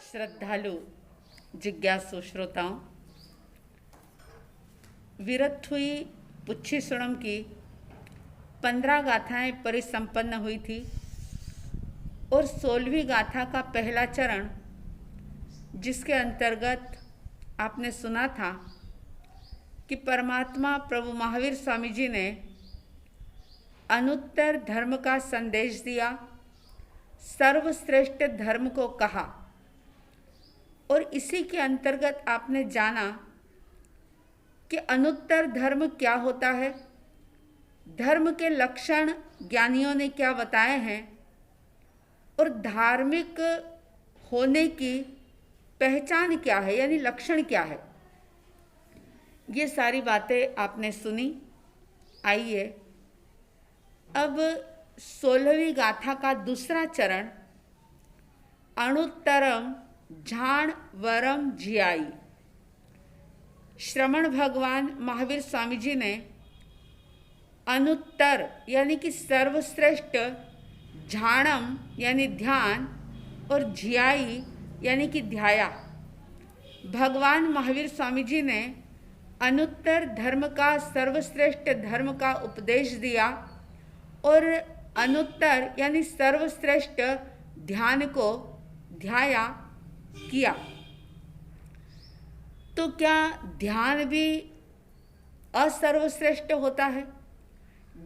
श्रद्धालु जिज्ञासु श्रोताओं, विरत हुई पुच्छी सुणम की 15 गाथाएं परिसंपन्न हुई थी और 16वीं गाथा का पहला चरण, जिसके अंतर्गत आपने सुना था कि परमात्मा प्रभु महावीर स्वामी जी ने अनुत्तर धर्म का संदेश दिया, सर्वश्रेष्ठ धर्म को कहा और इसी के अंतर्गत आपने जाना कि अनुत्तर धर्म क्या होता है, धर्म के लक्षण ज्ञानियों ने क्या बताए हैं और धार्मिक होने की पहचान क्या है, यानी लक्षण क्या है। ये सारी बातें आपने सुनी। आइए अब 16वीं गाथा का दूसरा चरण, अणुत्तरम झाण वरम जियाई। श्रमण भगवान महावीर स्वामी जी ने अनुत्तर यानी कि सर्वश्रेष्ठ, झाणम यानी ध्यान और झियाई यानी कि ध्याया। भगवान महावीर स्वामी जी ने अनुत्तर धर्म का, सर्वश्रेष्ठ धर्म का उपदेश दिया और अनुत्तर यानी सर्वश्रेष्ठ ध्यान को ध्याया किया। तो क्या ध्यान भी असर्वश्रेष्ठ होता है?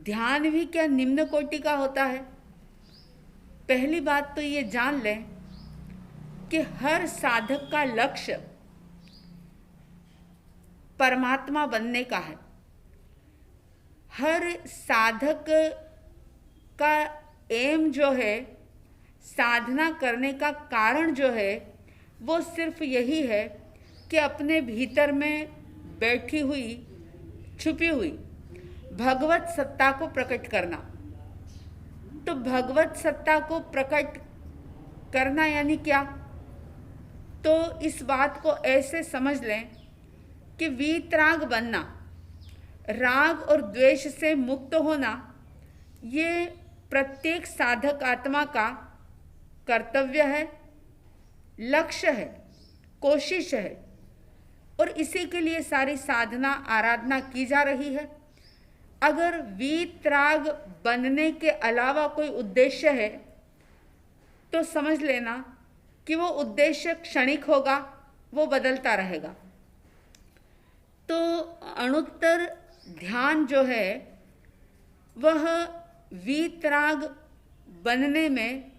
ध्यान भी क्या निम्न कोटि का होता है? पहली बात तो ये जान लें कि हर साधक का लक्ष्य परमात्मा बनने का है। हर साधक का एम जो है, साधना करने का कारण जो है, वो सिर्फ यही है कि अपने भीतर में बैठी हुई, छुपी हुई भगवत सत्ता को प्रकट करना। तो भगवत सत्ता को प्रकट करना यानी क्या? तो इस बात को ऐसे समझ लें कि वीतराग बनना, राग और द्वेष से मुक्त होना, ये प्रत्येक साधक आत्मा का कर्तव्य है, लक्ष्य है, कोशिश है और इसी के लिए सारी साधना आराधना की जा रही है। अगर वीतराग बनने के अलावा कोई उद्देश्य है तो समझ लेना कि वो उद्देश्य क्षणिक होगा, वो बदलता रहेगा। तो अणुत्तर ध्यान जो है वह वीतराग बनने में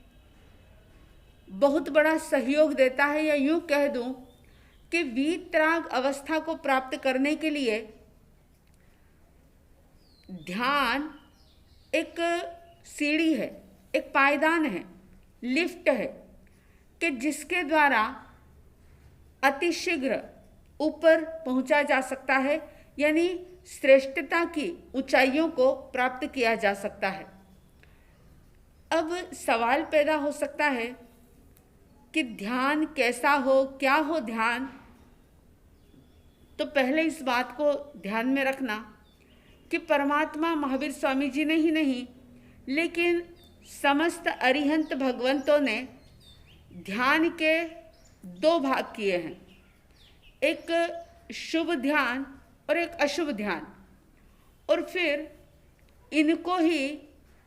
बहुत बड़ा सहयोग देता है, या यूँ कह दूं कि वीतराग अवस्था को प्राप्त करने के लिए ध्यान एक सीढ़ी है, एक पायदान है, लिफ्ट है कि जिसके द्वारा अतिशीघ्र ऊपर पहुंचा जा सकता है, यानी श्रेष्ठता की ऊंचाइयों को प्राप्त किया जा सकता है। अब सवाल पैदा हो सकता है कि ध्यान कैसा हो, क्या हो ध्यान? तो पहले इस बात को ध्यान में रखना कि परमात्मा महावीर स्वामी जी ने ही नहीं, लेकिन समस्त अरिहंत भगवंतों ने ध्यान के 2 भाग किए हैं, एक शुभ ध्यान और एक अशुभ ध्यान, और फिर इनको ही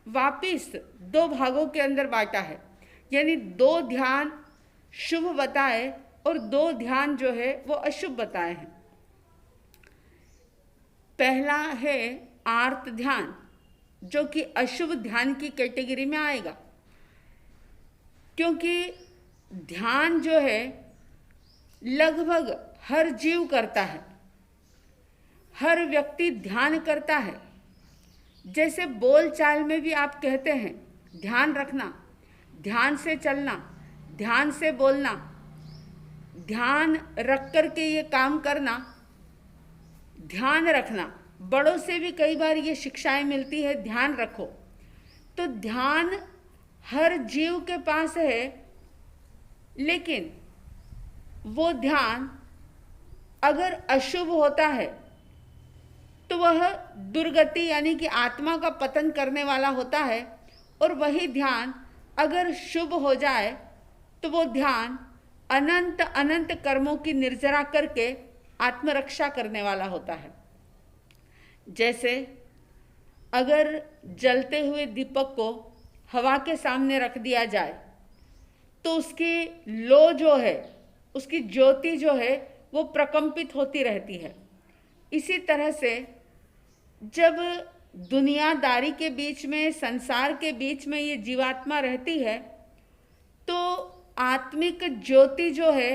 वापिस 2 भागों के अंदर बांटा है, यानी 2 ध्यान शुभ बताए और 2 ध्यान जो है वो अशुभ बताए हैं। पहला है आर्त ध्यान, जो कि अशुभ ध्यान की कैटेगरी में आएगा, क्योंकि ध्यान जो है लगभग हर जीव करता है, हर व्यक्ति ध्यान करता है। जैसे बोल चाल में भी आप कहते हैं ध्यान रखना, ध्यान से चलना, ध्यान से बोलना, ध्यान रख कर के ये काम करना, ध्यान रखना। बड़ों से भी कई बार ये शिक्षाएं मिलती है, ध्यान रखो। तो ध्यान हर जीव के पास है, लेकिन वो ध्यान अगर अशुभ होता है तो वह दुर्गति यानी कि आत्मा का पतन करने वाला होता है, और वही ध्यान अगर शुभ हो जाए तो वो ध्यान अनंत अनंत कर्मों की निर्जरा करके आत्मरक्षा करने वाला होता है। जैसे अगर जलते हुए दीपक को हवा के सामने रख दिया जाए तो उसकी लो जो है, उसकी ज्योति जो है वो प्रकंपित होती रहती है। इसी तरह से जब दुनियादारी के बीच में, संसार के बीच में ये जीवात्मा रहती है तो आत्मिक ज्योति जो है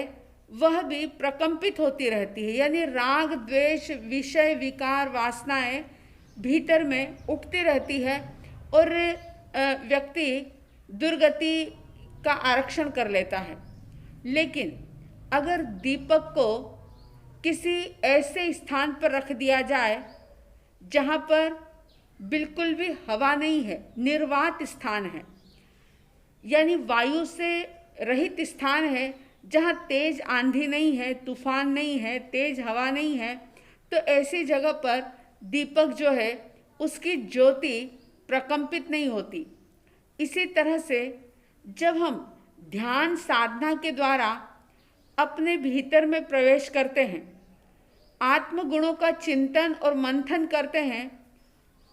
वह भी प्रकंपित होती रहती है। यानी राग, द्वेष, विषय, विकार, वासनाएं भीतर में उठती रहती है और व्यक्ति दुर्गति का आरक्षण कर लेता है। लेकिन अगर दीपक को किसी ऐसे स्थान पर रख दिया जाए जहाँ पर बिल्कुल भी हवा नहीं है, निर्वात स्थान है, यानी वायु से रहित स्थान है, जहाँ तेज आंधी नहीं है, तूफान नहीं है, तेज हवा नहीं है, तो ऐसी जगह पर दीपक जो है उसकी ज्योति प्रकंपित नहीं होती। इसी तरह से जब हम ध्यान साधना के द्वारा अपने भीतर में प्रवेश करते हैं, आत्मगुणों का चिंतन और मंथन करते हैं,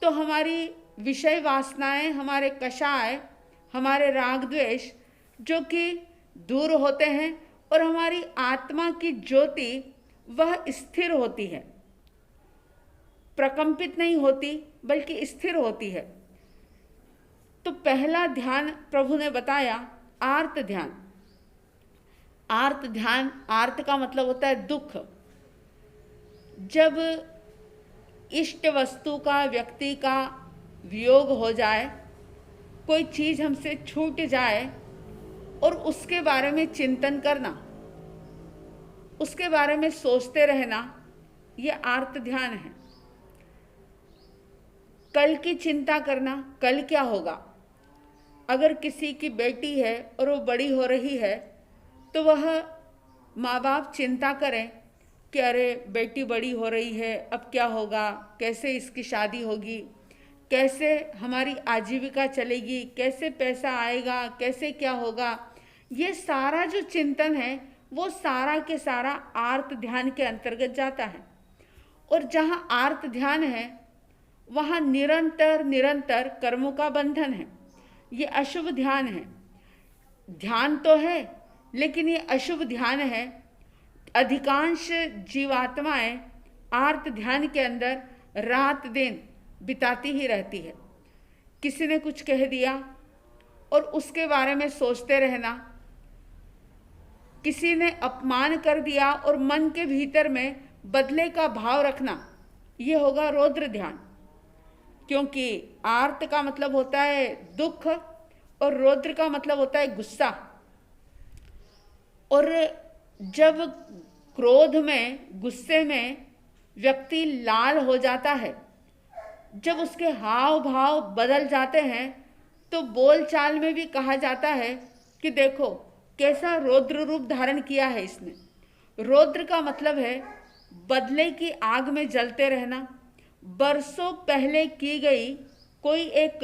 तो हमारी विषय वासनाएं, हमारे कषाय, हमारे राग द्वेष जो कि दूर होते हैं और हमारी आत्मा की ज्योति वह स्थिर होती है, प्रकंपित नहीं होती बल्कि स्थिर होती है। तो पहला ध्यान प्रभु ने बताया आर्त ध्यान। आर्त ध्यान, आर्त का मतलब होता है दुख। जब इष्ट वस्तु का, व्यक्ति का वियोग हो जाए, कोई चीज़ हमसे छूट जाए और उसके बारे में चिंतन करना, उसके बारे में सोचते रहना, ये आर्त ध्यान है। कल की चिंता करना, कल क्या होगा। अगर किसी की बेटी है और वो बड़ी हो रही है तो वह माँ बाप चिंता करें कि अरे बेटी बड़ी हो रही है, अब क्या होगा, कैसे इसकी शादी होगी, कैसे हमारी आजीविका चलेगी, कैसे पैसा आएगा, कैसे क्या होगा। ये सारा जो चिंतन है वो सारा के सारा आर्त ध्यान के अंतर्गत जाता है। और जहाँ आर्त ध्यान है वहाँ निरंतर निरंतर कर्मों का बंधन है। ये अशुभ ध्यान है। ध्यान तो है लेकिन ये अशुभ ध्यान है। अधिकांश जीवात्माएं आर्त ध्यान के अंदर रात दिन बिताती ही रहती है। किसी ने कुछ कह दिया और उसके बारे में सोचते रहना, किसी ने अपमान कर दिया और मन के भीतर में बदले का भाव रखना, ये होगा रौद्र ध्यान। क्योंकि आर्त का मतलब होता है दुख और रौद्र का मतलब होता है गुस्सा। और जब क्रोध में, गुस्से में व्यक्ति लाल हो जाता है, जब उसके हाव भाव बदल जाते हैं तो बोलचाल में भी कहा जाता है कि देखो कैसा रौद्र रूप धारण किया है इसने। रौद्र का मतलब है बदले की आग में जलते रहना। बरसों पहले की गई कोई एक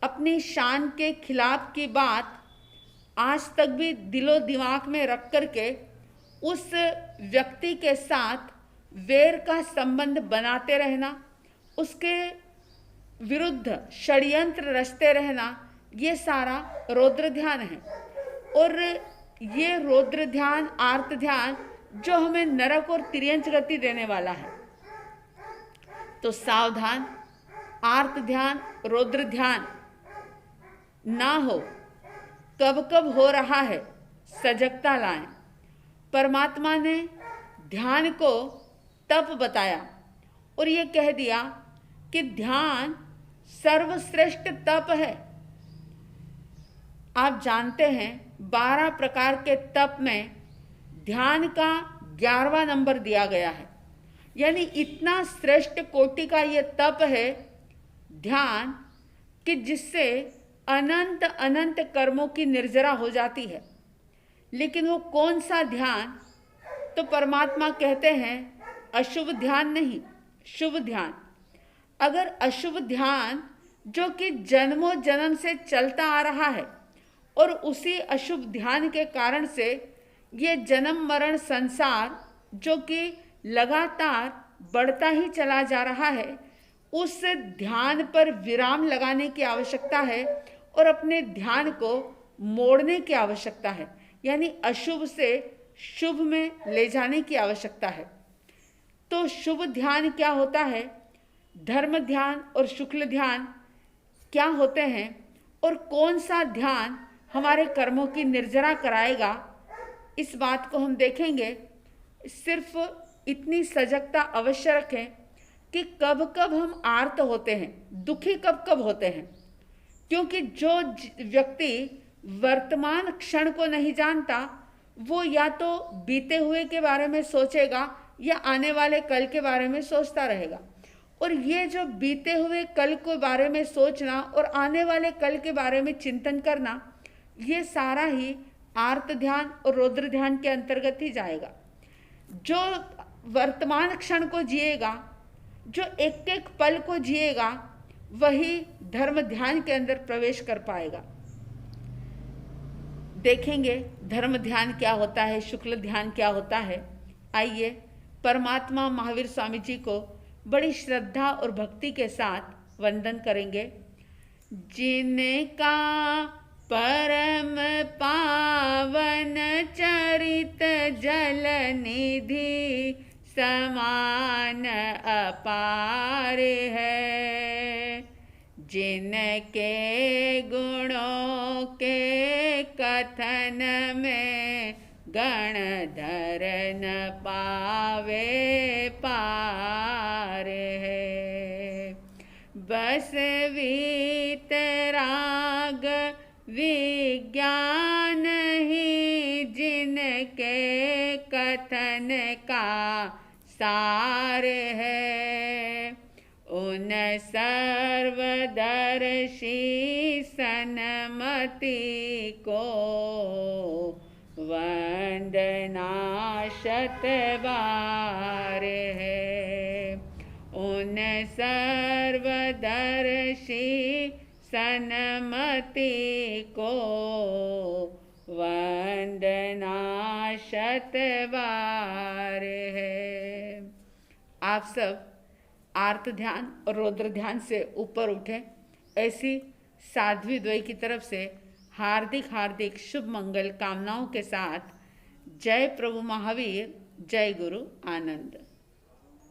अपनी शान के खिलाफ की बात आज तक भी दिलो दिमाग में रख करके उस व्यक्ति के साथ वैर का संबंध बनाते रहना, उसके विरुद्ध षड्यंत्र रचते रहना, ये सारा रौद्र ध्यान है। और ये रौद्र ध्यान, आर्त ध्यान जो हमें नरक और तिर्यंच गति देने वाला है। तो सावधान, आर्त ध्यान, रौद्र ध्यान ना हो। कब कब हो रहा है, सजगता लाएं। परमात्मा ने ध्यान को तप बताया और ये कह दिया कि ध्यान सर्वश्रेष्ठ तप है। आप जानते हैं 12 प्रकार के तप में ध्यान का 11वां नंबर दिया गया है। यानी इतना श्रेष्ठ कोटि का ये तप है ध्यान कि जिससे अनंत अनंत कर्मों की निर्जरा हो जाती है। लेकिन वो कौन सा ध्यान? तो परमात्मा कहते हैं अशुभ ध्यान नहीं, शुभ ध्यान। अगर अशुभ ध्यान जो कि जन्मों जन्म से चलता आ रहा है और उसी अशुभ ध्यान के कारण से ये जन्म मरण संसार जो कि लगातार बढ़ता ही चला जा रहा है, उस ध्यान पर विराम लगाने की आवश्यकता है और अपने ध्यान को मोड़ने की आवश्यकता है, यानी अशुभ से शुभ में ले जाने की आवश्यकता है। तो शुभ ध्यान क्या होता है, धर्म ध्यान और शुक्ल ध्यान क्या होते हैं, और कौन सा ध्यान हमारे कर्मों की निर्जरा कराएगा, इस बात को हम देखेंगे। सिर्फ इतनी सजगता अवश्य रखें कि कब कब हम आर्त होते हैं, दुखी कब कब होते हैं, क्योंकि जो व्यक्ति वर्तमान क्षण को नहीं जानता वो या तो बीते हुए के बारे में सोचेगा या आने वाले कल के बारे में सोचता रहेगा। और ये जो बीते हुए कल के बारे में सोचना और आने वाले कल के बारे में चिंतन करना, ये सारा ही आर्त ध्यान और रौद्र ध्यान के अंतर्गत ही जाएगा। जो वर्तमान क्षण को जिएगा, जो एक एक पल को जिएगा, वही धर्म ध्यान के अंदर प्रवेश कर पाएगा। देखेंगे धर्म ध्यान क्या होता है, शुक्ल ध्यान क्या होता है। आइए परमात्मा महावीर स्वामी जी को बड़ी श्रद्धा और भक्ति के साथ वंदन करेंगे। जिनका परम पावन चरित जल निधि समान अपार है, जिनके गुणों के कथन में गणधर न पावे पार है। बस वीतराग विज्ञान ही जिनके कथन का सार है, उन सर्वदर्शी सन्मति को वंदना शतबार है। उन सर्वदर्शी सन्मति को वंदना शतबार है। आप सब आर्त ध्यान और रौद्र ध्यान से ऊपर उठें। ऐसी साध्वी द्वय की तरफ से हार्दिक हार्दिक शुभ मंगल कामनाओं के साथ जय प्रभु महावीर, जय गुरु आनंद।